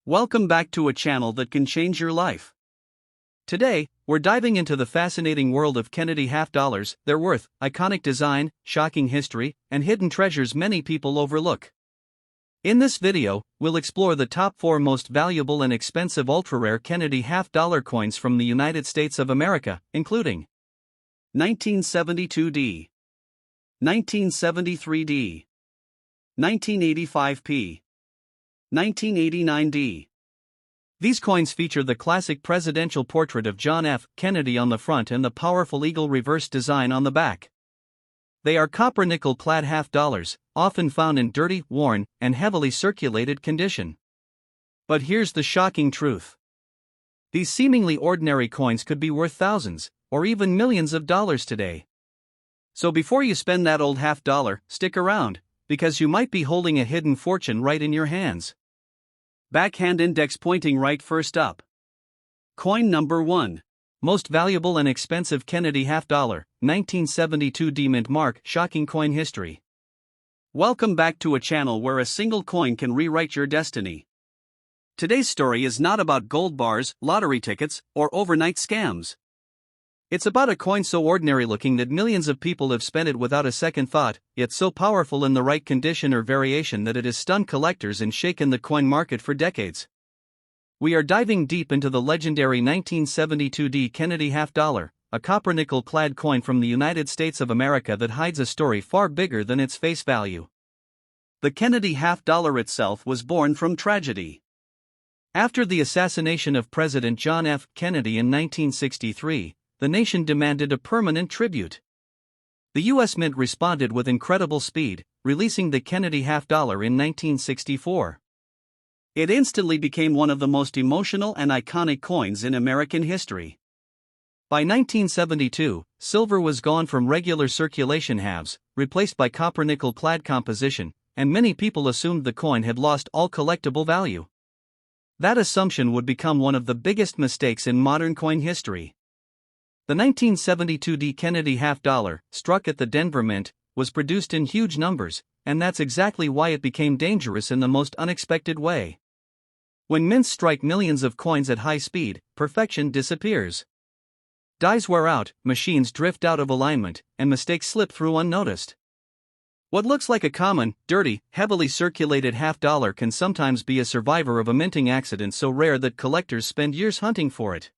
Welcome back to a channel that can change your life. Today, we're diving into the fascinating world of Kennedy half dollars, their worth, iconic design, shocking history, and hidden treasures many people overlook. In this video, we'll explore the top 4 most valuable and expensive ultra-rare Kennedy half-dollar coins from the United States of America, including 1972D, 1973D, 1985P, 1989D. These coins feature the classic presidential portrait of John F. Kennedy on the front and the powerful eagle reverse design on the back. They are copper-nickel clad half dollars, often found in dirty, worn, and heavily circulated condition. But here's the shocking truth. These seemingly ordinary coins could be worth thousands, or even millions of dollars today. So before you spend that old half dollar, stick around, because you might be holding a hidden fortune right in your hands. Backhand index pointing right first up. Coin number 1. Most valuable and expensive Kennedy half dollar, 1972 D mint mark. Shocking coin history. Welcome back to a channel where a single coin can rewrite your destiny. Today's story is not about gold bars, lottery tickets, or overnight scams. It's about a coin so ordinary looking that millions of people have spent it without a second thought, yet so powerful in the right condition or variation that it has stunned collectors and shaken the coin market for decades. We are diving deep into the legendary 1972D Kennedy half dollar, a copper-nickel clad coin from the United States of America that hides a story far bigger than its face value. The Kennedy half dollar itself was born from tragedy. After the assassination of President John F. Kennedy in 1963, the nation demanded a permanent tribute. The U.S. Mint responded with incredible speed, releasing the Kennedy half dollar in 1964. It instantly became one of the most emotional and iconic coins in American history. By 1972, silver was gone from regular circulation halves, replaced by copper-nickel clad composition, and many people assumed the coin had lost all collectible value. That assumption would become one of the biggest mistakes in modern coin history. The 1972D Kennedy half dollar, struck at the Denver Mint, was produced in huge numbers, and that's exactly why it became dangerous in the most unexpected way. When mints strike millions of coins at high speed, perfection disappears. Dies wear out, machines drift out of alignment, and mistakes slip through unnoticed. What looks like a common, dirty, heavily circulated half dollar can sometimes be a survivor of a minting accident so rare that collectors spend years hunting for it.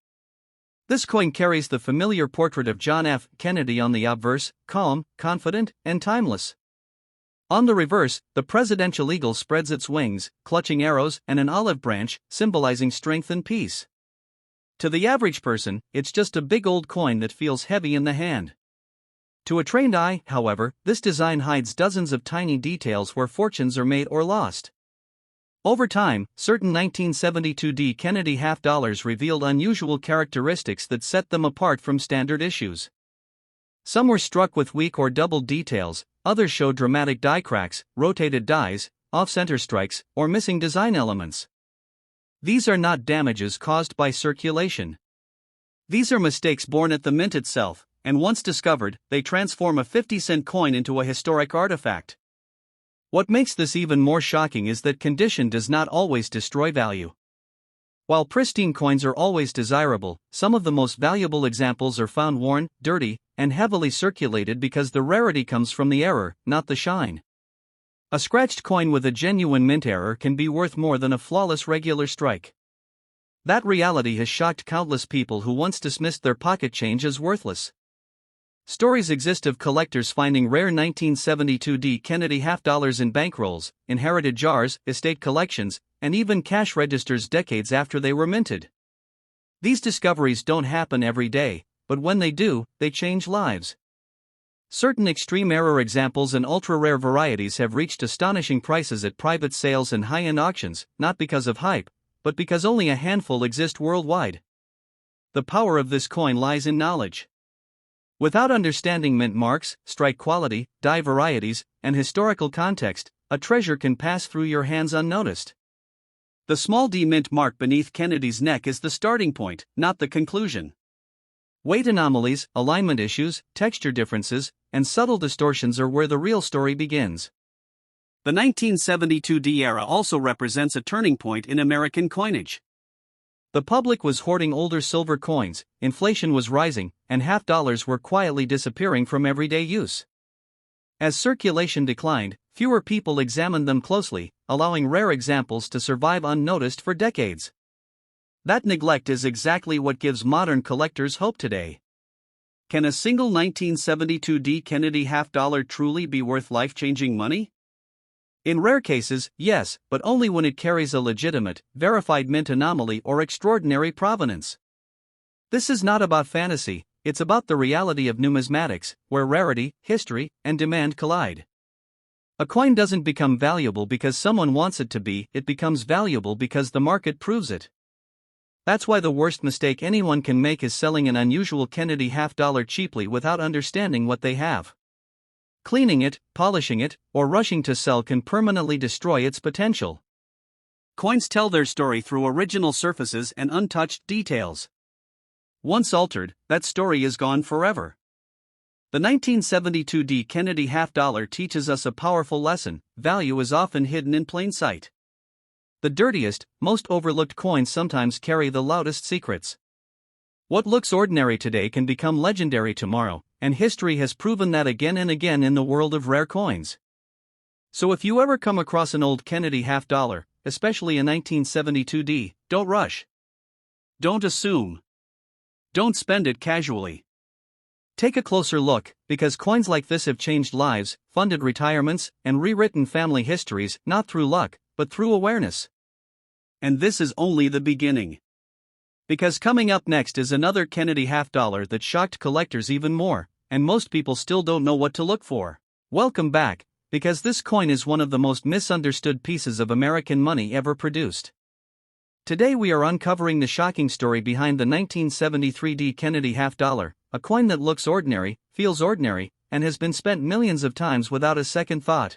This coin carries the familiar portrait of John F. Kennedy on the obverse, calm, confident, and timeless. On the reverse, the presidential eagle spreads its wings, clutching arrows and an olive branch, symbolizing strength and peace. To the average person, it's just a big old coin that feels heavy in the hand. To a trained eye, however, this design hides dozens of tiny details where fortunes are made or lost. Over time, certain 1972D Kennedy half dollars revealed unusual characteristics that set them apart from standard issues. Some were struck with weak or doubled details, others showed dramatic die cracks, rotated dies, off-center strikes, or missing design elements. These are not damages caused by circulation. These are mistakes born at the mint itself, and once discovered, they transform a 50-cent coin into a historic artifact. What makes this even more shocking is that condition does not always destroy value. While pristine coins are always desirable, some of the most valuable examples are found worn, dirty, and heavily circulated because the rarity comes from the error, not the shine. A scratched coin with a genuine mint error can be worth more than a flawless regular strike. That reality has shocked countless people who once dismissed their pocket change as worthless. Stories exist of collectors finding rare 1972D Kennedy half dollars in bankrolls, inherited jars, estate collections, and even cash registers decades after they were minted. These discoveries don't happen every day, but when they do, they change lives. Certain extreme error examples and ultra-rare varieties have reached astonishing prices at private sales and high-end auctions, not because of hype, but because only a handful exist worldwide. The power of this coin lies in knowledge. Without understanding mint marks, strike quality, die varieties, and historical context, a treasure can pass through your hands unnoticed. The small D mint mark beneath Kennedy's neck is the starting point, not the conclusion. Weight anomalies, alignment issues, texture differences, and subtle distortions are where the real story begins. The 1972 D era also represents a turning point in American coinage. The public was hoarding older silver coins, inflation was rising, and half dollars were quietly disappearing from everyday use. As circulation declined, fewer people examined them closely, allowing rare examples to survive unnoticed for decades. That neglect is exactly what gives modern collectors hope today. Can a single 1972 D Kennedy half dollar truly be worth life-changing money? In rare cases, yes, but only when it carries a legitimate, verified mint anomaly or extraordinary provenance. This is not about fantasy, it's about the reality of numismatics, where rarity, history, and demand collide. A coin doesn't become valuable because someone wants it to be, it becomes valuable because the market proves it. That's why the worst mistake anyone can make is selling an unusual Kennedy half dollar cheaply without understanding what they have. Cleaning it, polishing it, or rushing to sell can permanently destroy its potential. Coins tell their story through original surfaces and untouched details. Once altered, that story is gone forever. The 1972 D Kennedy half dollar teaches us a powerful lesson: value is often hidden in plain sight. The dirtiest, most overlooked coins sometimes carry the loudest secrets. What looks ordinary today can become legendary tomorrow, and history has proven that again and again in the world of rare coins. So if you ever come across an old Kennedy half dollar, especially a 1972 D, don't rush. Don't assume. Don't spend it casually. Take a closer look, because coins like this have changed lives, funded retirements, and rewritten family histories, not through luck, but through awareness. And this is only the beginning. Because coming up next is another Kennedy half dollar that shocked collectors even more, and most people still don't know what to look for. Welcome back, because this coin is one of the most misunderstood pieces of American money ever produced. Today we are uncovering the shocking story behind the 1973 D Kennedy half dollar, a coin that looks ordinary, feels ordinary, and has been spent millions of times without a second thought.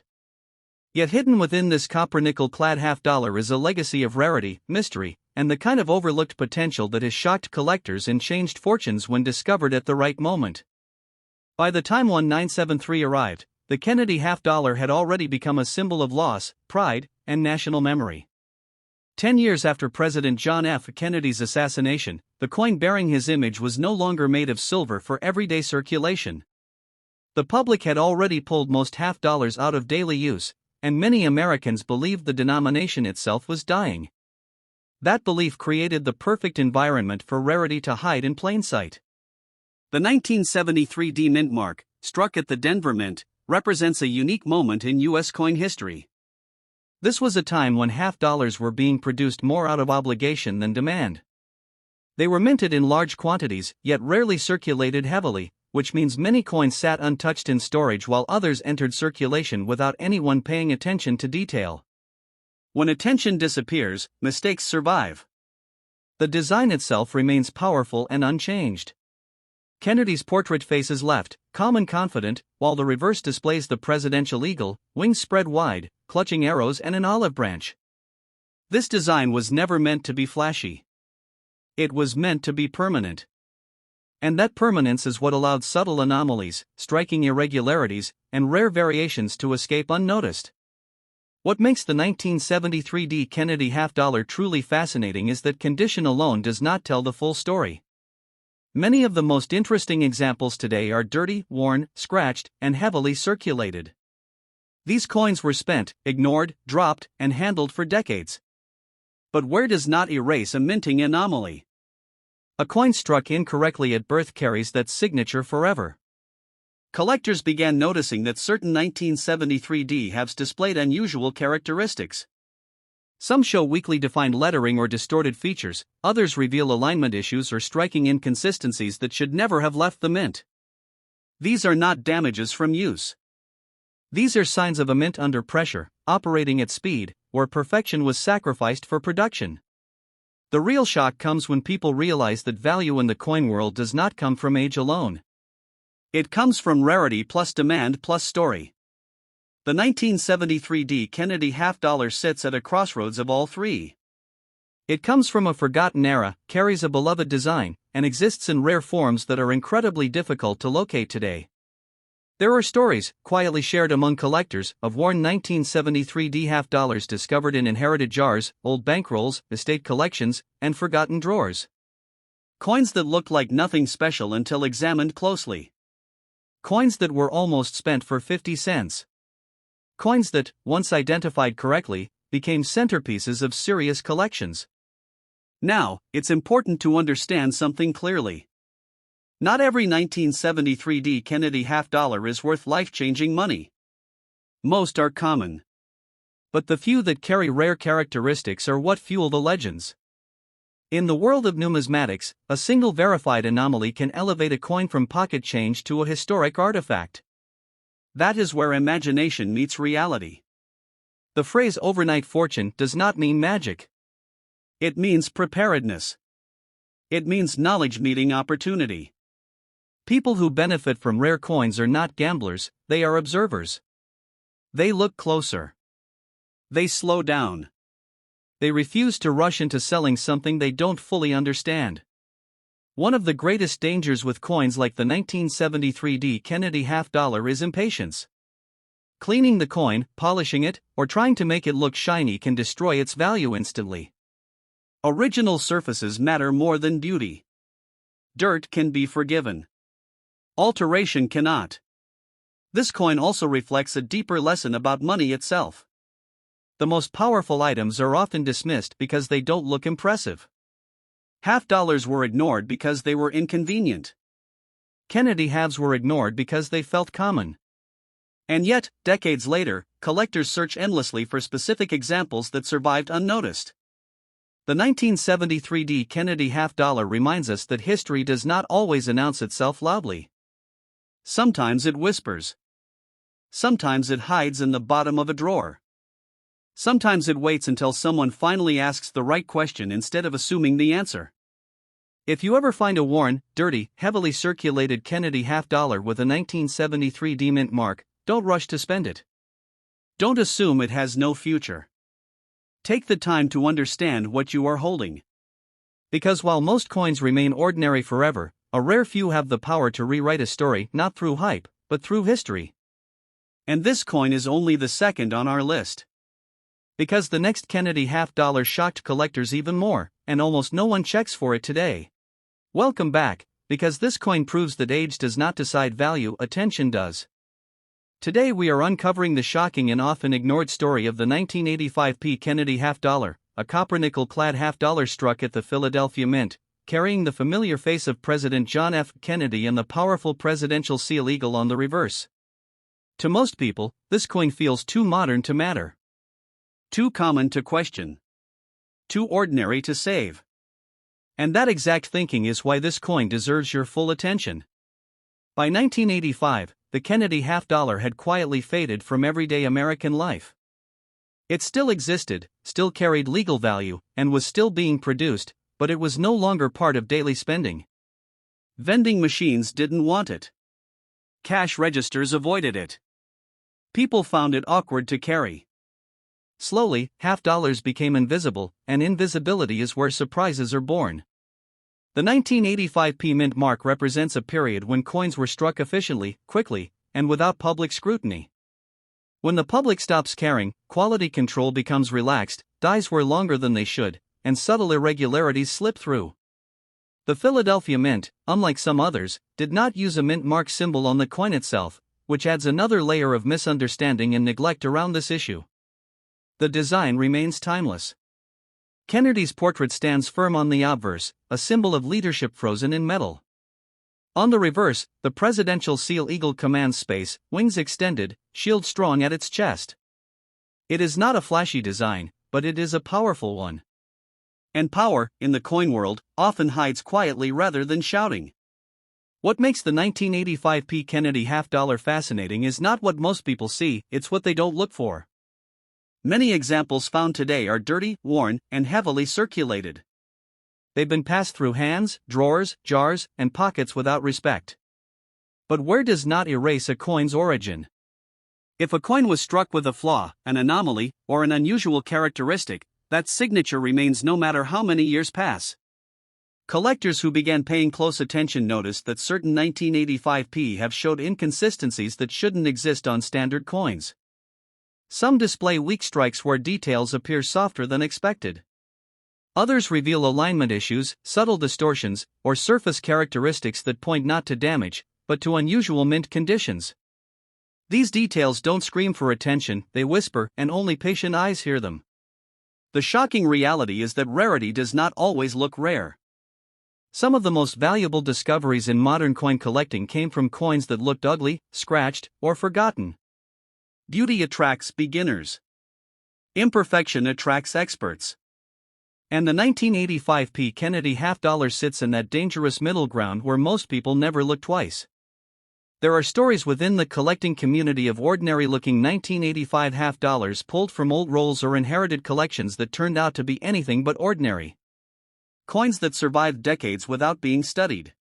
Yet hidden within this copper-nickel clad half dollar is a legacy of rarity, mystery, and the kind of overlooked potential that has shocked collectors and changed fortunes when discovered at the right moment. By the time 1973 arrived, the Kennedy half dollar had already become a symbol of loss, pride, and national memory. 10 years after President John F. Kennedy's assassination, the coin bearing his image was no longer made of silver for everyday circulation. The public had already pulled most half dollars out of daily use, and many Americans believed the denomination itself was dying. That belief created the perfect environment for rarity to hide in plain sight. The 1973 D mint mark, struck at the Denver Mint, represents a unique moment in U.S. coin history. This was a time when half dollars were being produced more out of obligation than demand. They were minted in large quantities, yet rarely circulated heavily, which means many coins sat untouched in storage while others entered circulation without anyone paying attention to detail. When attention disappears, mistakes survive. The design itself remains powerful and unchanged. Kennedy's portrait faces left, calm and confident, while the reverse displays the presidential eagle, wings spread wide, clutching arrows and an olive branch. This design was never meant to be flashy. It was meant to be permanent. And that permanence is what allowed subtle anomalies, striking irregularities, and rare variations to escape unnoticed. What makes the 1973 D Kennedy half dollar truly fascinating is that condition alone does not tell the full story. Many of the most interesting examples today are dirty, worn, scratched, and heavily circulated. These coins were spent, ignored, dropped, and handled for decades. But where does not erase a minting anomaly? A coin struck incorrectly at birth carries that signature forever. Collectors began noticing that certain 1973 D halves displayed unusual characteristics. Some show weakly defined lettering or distorted features, others reveal alignment issues or striking inconsistencies that should never have left the mint. These are not damages from use. These are signs of a mint under pressure, operating at speed, where perfection was sacrificed for production. The real shock comes when people realize that value in the coin world does not come from age alone. It comes from rarity plus demand plus story. The 1973 D Kennedy half dollar sits at a crossroads of all three. It comes from a forgotten era, carries a beloved design, and exists in rare forms that are incredibly difficult to locate today. There are stories, quietly shared among collectors, of worn 1973 half dollars discovered in inherited jars, old bankrolls, estate collections, and forgotten drawers. Coins that looked like nothing special until examined closely. Coins that were almost spent for 50 cents. Coins that, once identified correctly, became centerpieces of serious collections. Now, it's important to understand something clearly. Not every 1973 Kennedy half dollar is worth life-changing money. Most are common. But the few that carry rare characteristics are what fuel the legends. In the world of numismatics, a single verified anomaly can elevate a coin from pocket change to a historic artifact. That is where imagination meets reality. The phrase overnight fortune does not mean magic. It means preparedness. It means knowledge meeting opportunity. People who benefit from rare coins are not gamblers, they are observers. They look closer. They slow down. They refuse to rush into selling something they don't fully understand. One of the greatest dangers with coins like the 1973 Kennedy half dollar is impatience. Cleaning the coin, polishing it, or trying to make it look shiny can destroy its value instantly. Original surfaces matter more than beauty. Dirt can be forgiven. Alteration cannot. This coin also reflects a deeper lesson about money itself. The most powerful items are often dismissed because they don't look impressive. Half dollars were ignored because they were inconvenient. Kennedy halves were ignored because they felt common. And yet, decades later, collectors search endlessly for specific examples that survived unnoticed. The 1973 Kennedy half dollar reminds us that history does not always announce itself loudly. Sometimes it whispers. Sometimes it hides in the bottom of a drawer. Sometimes it waits until someone finally asks the right question instead of assuming the answer. If you ever find a worn, dirty, heavily circulated Kennedy half dollar with a 1973 mint mark, don't rush to spend it. Don't assume it has no future. Take the time to understand what you are holding. Because while most coins remain ordinary forever, a rare few have the power to rewrite a story not through hype, but through history. And this coin is only the second on our list. Because the next Kennedy half dollar shocked collectors even more, and almost no one checks for it today. Welcome back, because this coin proves that age does not decide value, attention does. Today we are uncovering the shocking and often ignored story of the 1985 Kennedy half dollar, a copper nickel clad half dollar struck at the Philadelphia Mint, carrying the familiar face of President John F. Kennedy and the powerful presidential seal eagle on the reverse. To most people, this coin feels too modern to matter. Too common to question. Too ordinary to save. And that exact thinking is why this coin deserves your full attention. By 1985, the Kennedy half dollar had quietly faded from everyday American life. It still existed, still carried legal value, and was still being produced, but it was no longer part of daily spending. Vending machines didn't want it. Cash registers avoided it. People found it awkward to carry. Slowly, half dollars became invisible, and invisibility is where surprises are born. The 1985 mint mark represents a period when coins were struck efficiently, quickly, and without public scrutiny. When the public stops caring, quality control becomes relaxed, dies wear longer than they should, and subtle irregularities slip through. The Philadelphia Mint, unlike some others, did not use a mint mark symbol on the coin itself, which adds another layer of misunderstanding and neglect around this issue. The design remains timeless. Kennedy's portrait stands firm on the obverse, a symbol of leadership frozen in metal. On the reverse, the presidential seal eagle commands space, wings extended, shield strong at its chest. It is not a flashy design, but it is a powerful one. And power, in the coin world, often hides quietly rather than shouting. What makes the 1985 Kennedy half dollar fascinating is not what most people see, it's what they don't look for. Many examples found today are dirty, worn, and heavily circulated. They've been passed through hands, drawers, jars, and pockets without respect. But where does not erase a coin's origin? If a coin was struck with a flaw, an anomaly, or an unusual characteristic, that signature remains no matter how many years pass. Collectors who began paying close attention noticed that certain 1985p have showed inconsistencies that shouldn't exist on standard coins. Some display weak strikes where details appear softer than expected. Others reveal alignment issues, subtle distortions, or surface characteristics that point not to damage, but to unusual mint conditions. These details don't scream for attention, they whisper, and only patient eyes hear them. The shocking reality is that rarity does not always look rare. Some of the most valuable discoveries in modern coin collecting came from coins that looked ugly, scratched, or forgotten. Beauty attracts beginners. Imperfection attracts experts. And the 1985p Kennedy $half sits in that dangerous middle ground where most people never look twice. There are stories within the collecting community of ordinary-looking 1985 $half pulled from old rolls or inherited collections that turned out to be anything but ordinary. Coins that survived decades without being studied.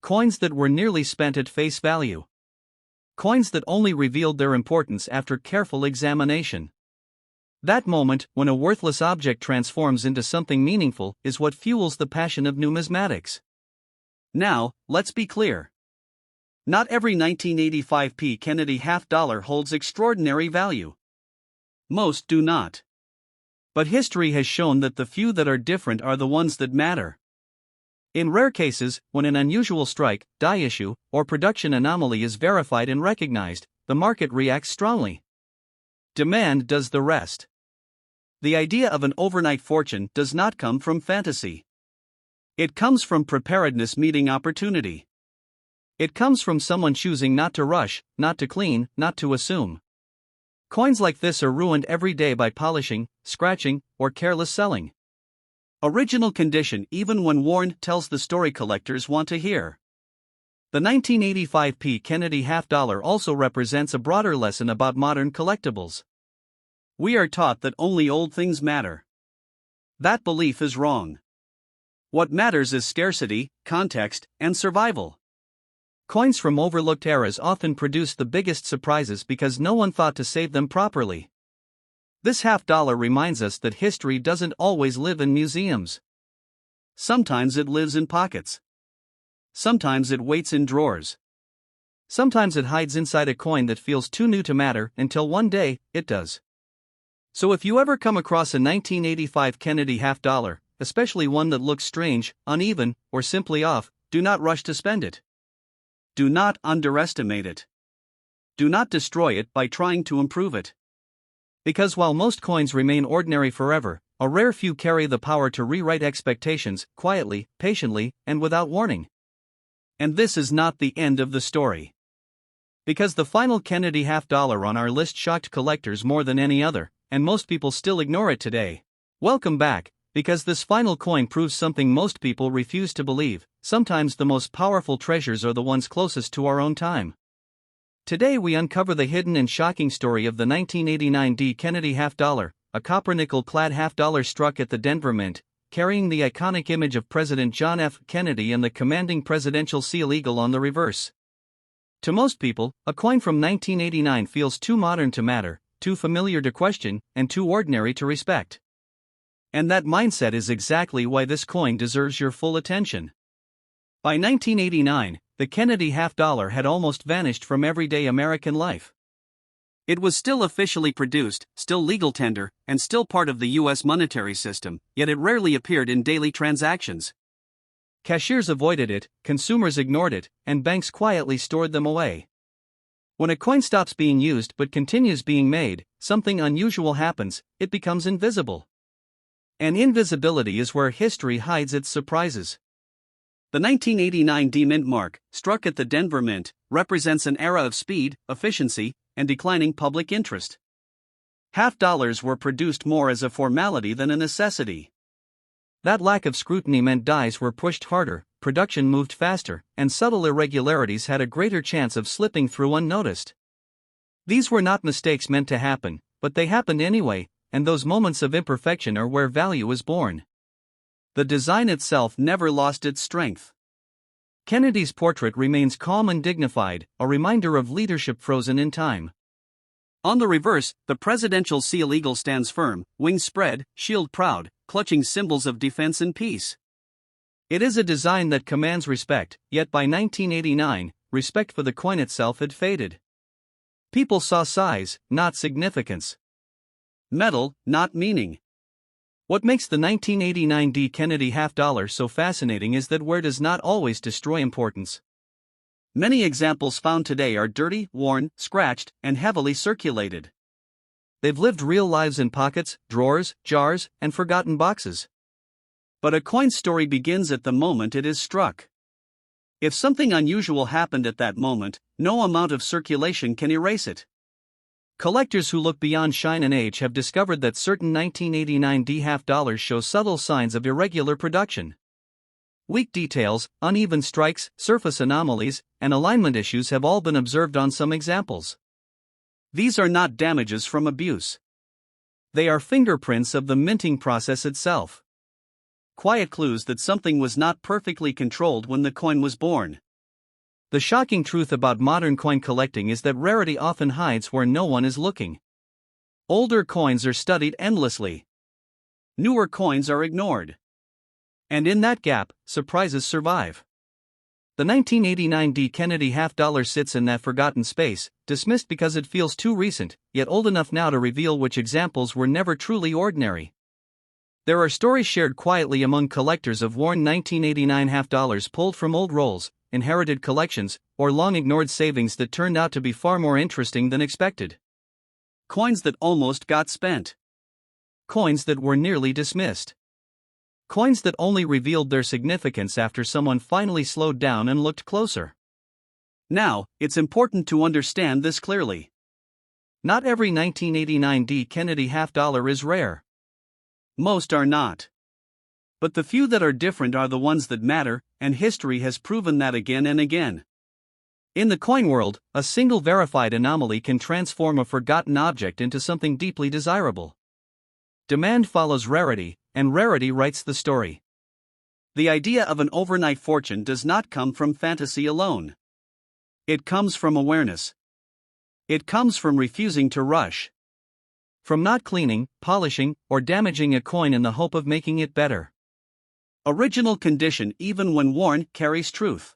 Coins that were nearly spent at face value. Coins that only revealed their importance after careful examination. That moment, when a worthless object transforms into something meaningful, is what fuels the passion of numismatics. Now, let's be clear. Not every 1985p Kennedy $half holds extraordinary value. Most do not. But history has shown that the few that are different are the ones that matter. In rare cases, when an unusual strike, die issue, or production anomaly is verified and recognized, the market reacts strongly. Demand does the rest. The idea of an overnight fortune does not come from fantasy. It comes from preparedness meeting opportunity. It comes from someone choosing not to rush, not to clean, not to assume. Coins like this are ruined every day by polishing, scratching, or careless selling. Original condition, even when worn, tells the story collectors want to hear. The 1985p Kennedy $half also represents a broader lesson about modern collectibles. We are taught that only old things matter. That belief is wrong. What matters is scarcity, context, and survival. Coins from overlooked eras often produce the biggest surprises because no one thought to save them properly. This $half reminds us that history doesn't always live in museums. Sometimes it lives in pockets. Sometimes it waits in drawers. Sometimes it hides inside a coin that feels too new to matter until one day, it does. So if you ever come across a 1985 Kennedy $half, especially one that looks strange, uneven, or simply off, do not rush to spend it. Do not underestimate it. Do not destroy it by trying to improve it. Because while most coins remain ordinary forever, a rare few carry the power to rewrite expectations, quietly, patiently, and without warning. And this is not the end of the story. Because the final Kennedy $half on our list shocked collectors more than any other, and most people still ignore it today. Welcome back, because this final coin proves something most people refuse to believe. Sometimes the most powerful treasures are the ones closest to our own time. Today we uncover the hidden and shocking story of the 1989 D Kennedy $half, a copper-nickel clad $half struck at the Denver Mint, carrying the iconic image of President John F. Kennedy and the commanding presidential seal eagle on the reverse. To most people, a coin from 1989 feels too modern to matter, too familiar to question, and too ordinary to respect. And that mindset is exactly why this coin deserves your full attention. By 1989, the Kennedy $half had almost vanished from everyday American life. It was still officially produced, still legal tender, and still part of the U.S. monetary system, yet it rarely appeared in daily transactions. Cashiers avoided it, consumers ignored it, and banks quietly stored them away. When a coin stops being used but continues being made, something unusual happens: it becomes invisible. And invisibility is where history hides its surprises. The 1989 D-Mint mark, struck at the Denver Mint, represents an era of speed, efficiency, and declining public interest. $half were produced more as a formality than a necessity. That lack of scrutiny meant dies were pushed harder, production moved faster, and subtle irregularities had a greater chance of slipping through unnoticed. These were not mistakes meant to happen, but they happened anyway, and those moments of imperfection are where value is born. The design itself never lost its strength. Kennedy's portrait remains calm and dignified, a reminder of leadership frozen in time. On the reverse, the presidential seal eagle stands firm, wings spread, shield proud, clutching symbols of defense and peace. It is a design that commands respect, yet by 1989, respect for the coin itself had faded. People saw size, not significance. Metal, not meaning. What makes the 1989 D. Kennedy $50 so fascinating is that wear does not always destroy importance. Many examples found today are dirty, worn, scratched, and heavily circulated. They've lived real lives in pockets, drawers, jars, and forgotten boxes. But a coin's story begins at the moment it is struck. If something unusual happened at that moment, no amount of circulation can erase it. Collectors who look beyond shine and age have discovered that certain 1989 D. $50 show subtle signs of irregular production. Weak details, uneven strikes, surface anomalies, and alignment issues have all been observed on some examples. These are not damages from abuse. They are fingerprints of the minting process itself. Quiet clues that something was not perfectly controlled when the coin was born. The shocking truth about modern coin collecting is that rarity often hides where no one is looking. Older coins are studied endlessly. Newer coins are ignored. And in that gap, surprises survive. The 1989 D. Kennedy $50 sits in that forgotten space, dismissed because it feels too recent, yet old enough now to reveal which examples were never truly ordinary. There are stories shared quietly among collectors of worn 1989 $50 pulled from old rolls, inherited collections, or long-ignored savings that turned out to be far more interesting than expected. Coins that almost got spent. Coins that were nearly dismissed. Coins that only revealed their significance after someone finally slowed down and looked closer. Now, it's important to understand this clearly. Not every 1989 D. Kennedy $50 is rare. Most are not. But the few that are different are the ones that matter, and history has proven that again and again. In the coin world, a single verified anomaly can transform a forgotten object into something deeply desirable. Demand follows rarity, and rarity writes the story. The idea of an overnight fortune does not come from fantasy alone. It comes from awareness. It comes from refusing to rush. From not cleaning, polishing, or damaging a coin in the hope of making it better. Original condition, even when worn, carries truth.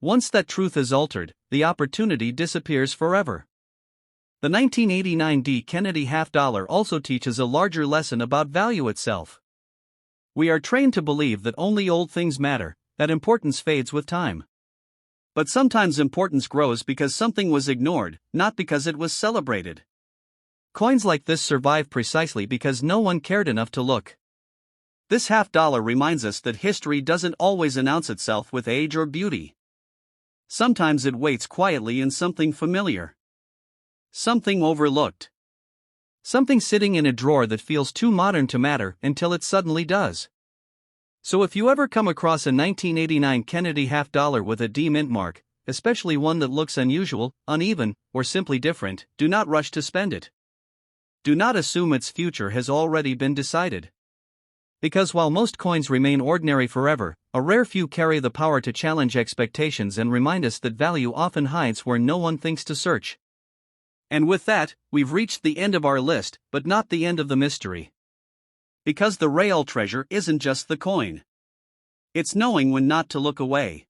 Once that truth is altered, the opportunity disappears forever. The 1989 D. Kennedy $50 also teaches a larger lesson about value itself. We are trained to believe that only old things matter, that importance fades with time. But sometimes importance grows because something was ignored, not because it was celebrated. Coins like this survive precisely because no one cared enough to look. This $50 reminds us that history doesn't always announce itself with age or beauty. Sometimes it waits quietly in something familiar. Something overlooked. Something sitting in a drawer that feels too modern to matter until it suddenly does. So if you ever come across a 1989 Kennedy $50 with a D mint mark, especially one that looks unusual, uneven, or simply different, do not rush to spend it. Do not assume its future has already been decided. Because while most coins remain ordinary forever, a rare few carry the power to challenge expectations and remind us that value often hides where no one thinks to search. And with that, we've reached the end of our list, but not the end of the mystery. Because the real treasure isn't just the coin. It's knowing when not to look away.